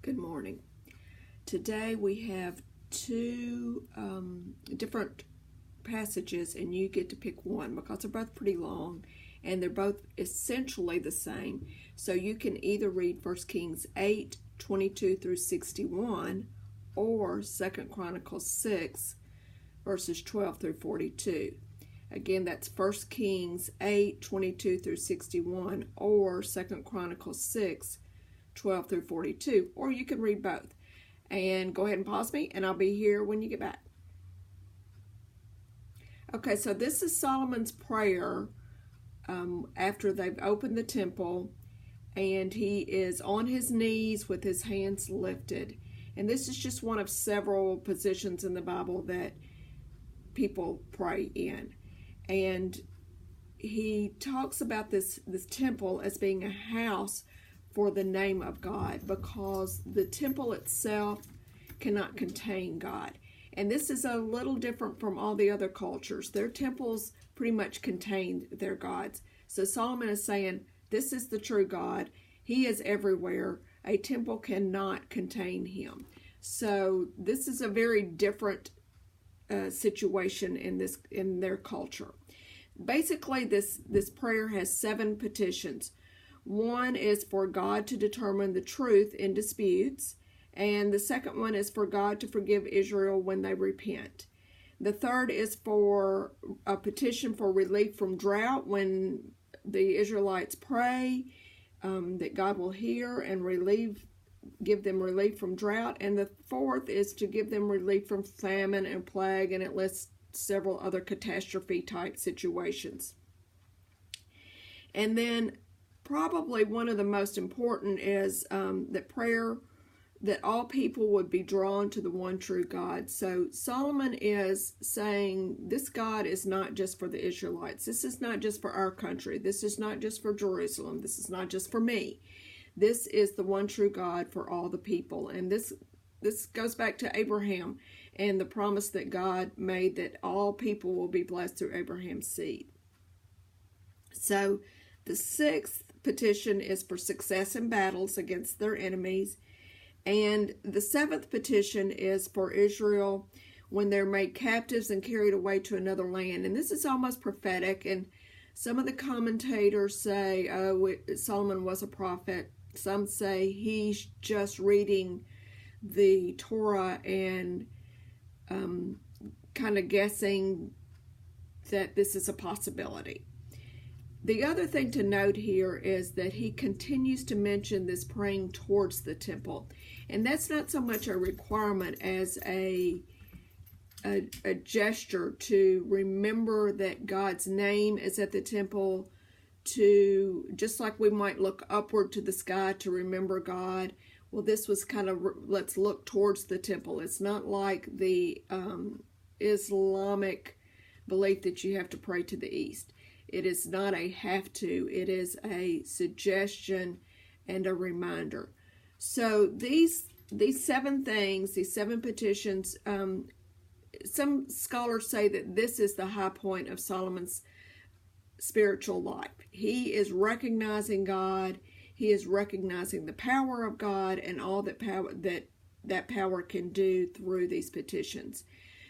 Good morning. Today we have two different passages, and you get to pick one because they're both pretty long and they're both essentially the same. So you can either read 1 Kings 8:22 through 61 or 2 Chronicles 6 verses 12 through 42. Again, that's 1 Kings 8:22 through 61 or 2 Chronicles 6:12 through 42, or you can read both. And go ahead and pause me, and I'll be here when you get back. Okay, so this is Solomon's prayer after they've opened the temple, and he is on his knees with his hands lifted. And this is just one of several positions in the Bible that people pray in. And he talks about this temple as being a house for the name of God, because the temple itself cannot contain God. And this is a little different from all the other cultures. Their temples pretty much contained their gods. So Solomon is saying, this is the true God. He is everywhere. A temple cannot contain him. So this is a very different situation in their culture. Basically, this prayer has 7 petitions. One is for God to determine the truth in disputes, and the second one is for God to forgive Israel when they repent. The third is for a petition for relief from drought when the Israelites pray, that God will hear and give them relief from drought. And the fourth is to give them relief from famine and plague, and it lists several other catastrophe type situations. And then probably one of the most important is that prayer that all people would be drawn to the one true God. So Solomon is saying this God is not just for the Israelites. This is not just for our country. This is not just for Jerusalem. This is not just for me. This is the one true God for all the people. And this goes back to Abraham and the promise that God made that all people will be blessed through Abraham's seed. So the 6th petition is for success in battles against their enemies. And the 7th petition is for Israel when they're made captives and carried away to another land. And this is almost prophetic. And some of the commentators say, Solomon was a prophet. Some say he's just reading the Torah and kind of guessing that this is a possibility. The other thing to note here is that he continues to mention this praying towards the temple. And that's not so much a requirement as a gesture to remember that God's name is at the temple, to just like we might look upward to the sky to remember God. Well, this was kind of, let's look towards the temple. It's not like the Islamic belief that you have to pray to the east. It is not a have to. It is a suggestion and a reminder. So these 7 things, these 7 petitions, some scholars say that this is the high point of Solomon's spiritual life. He is recognizing God. He is recognizing the power of God and all that power can do through these petitions.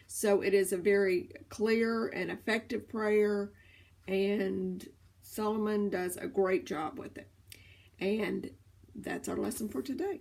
So it is a very clear and effective prayer, and Solomon does a great job with it. And that's our lesson for today.